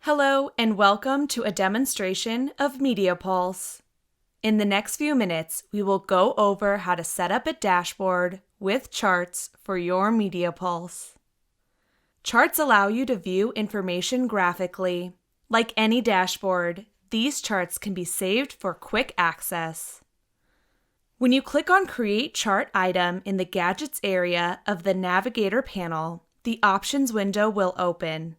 Hello and welcome to a demonstration of MediaPulse. In the next few minutes, we will go over how to set up a dashboard with charts for your MediaPulse. Charts allow you to view information graphically. Like any dashboard, these charts can be saved for quick access. When you click on Create Chart Item in the Gadgets area of the Navigator panel, the Options window will open.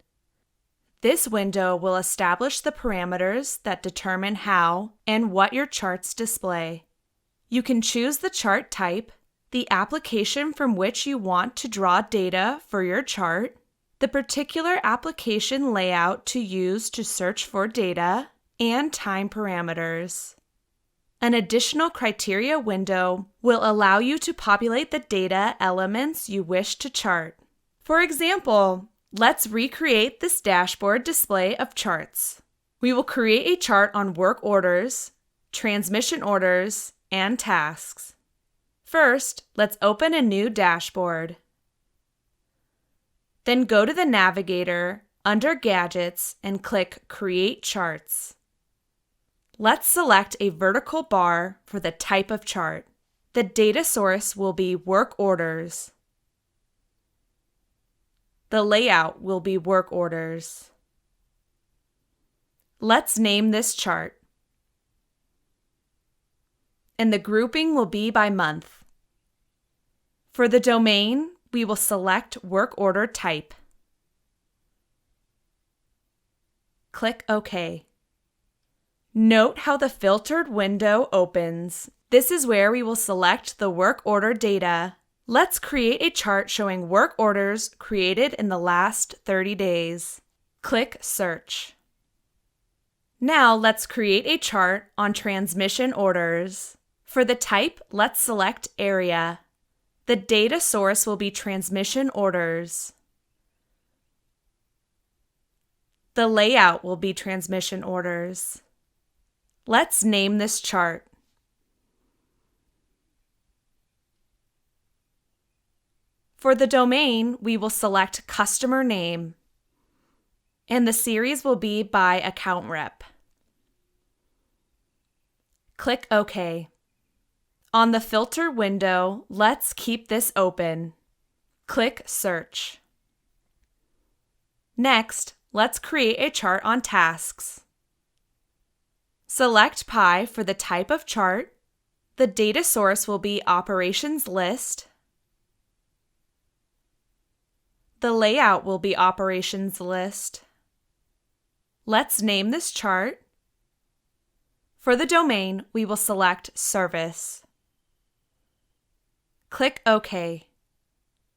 This window will establish the parameters that determine how and what your charts display. You can choose the chart type, the application from which you want to draw data for your chart, the particular application layout to use to search for data, and time parameters. An additional criteria window will allow you to populate the data elements you wish to chart. For example, let's recreate this dashboard display of charts. We will create a chart on work orders, transmission orders, and tasks. First, let's open a new dashboard. Then go to the Navigator under Gadgets and click Create Charts. Let's select a vertical bar for the type of chart. The data source will be work orders. The layout will be work orders. Let's name this chart. And the grouping will be by month. For the domain, we will select work order type. Click OK. Note how the filtered window opens. This is where we will select the work order data. Let's create a chart showing work orders created in the last 30 days. Click Search. Now let's create a chart on transmission orders. For the type, let's select Area. The data source will be transmission orders. The layout will be transmission orders. Let's name this chart. For the domain, we will select Customer Name, and the series will be by Account Rep. Click OK. On the filter window, let's keep this open. Click Search. Next, let's create a chart on tasks. Select Pi for the type of chart. The data source will be Operations List. The layout will be Operations List. Let's name this chart. For the domain, we will select Service. Click OK.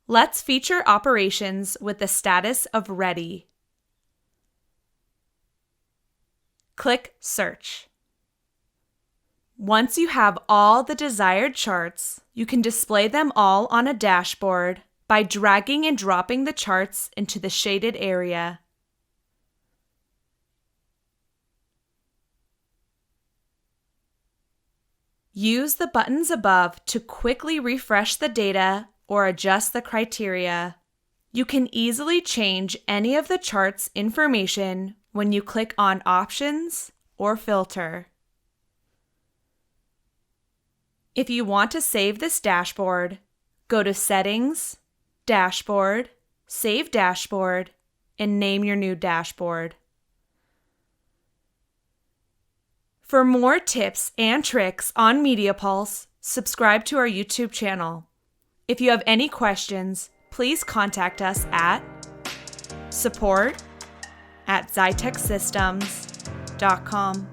Let's feature operations with the status of Ready. Click Search. Once you have all the desired charts, you can display them all on a dashboard by dragging and dropping the charts into the shaded area. Use the buttons above to quickly refresh the data or adjust the criteria. You can easily change any of the chart's information when you click on Options or Filter. If you want to save this dashboard, go to Settings, Dashboard, Save Dashboard, and name your new dashboard. For more tips and tricks on MediaPulse, subscribe to our YouTube channel. If you have any questions, please contact us at support@xytechsystems.com.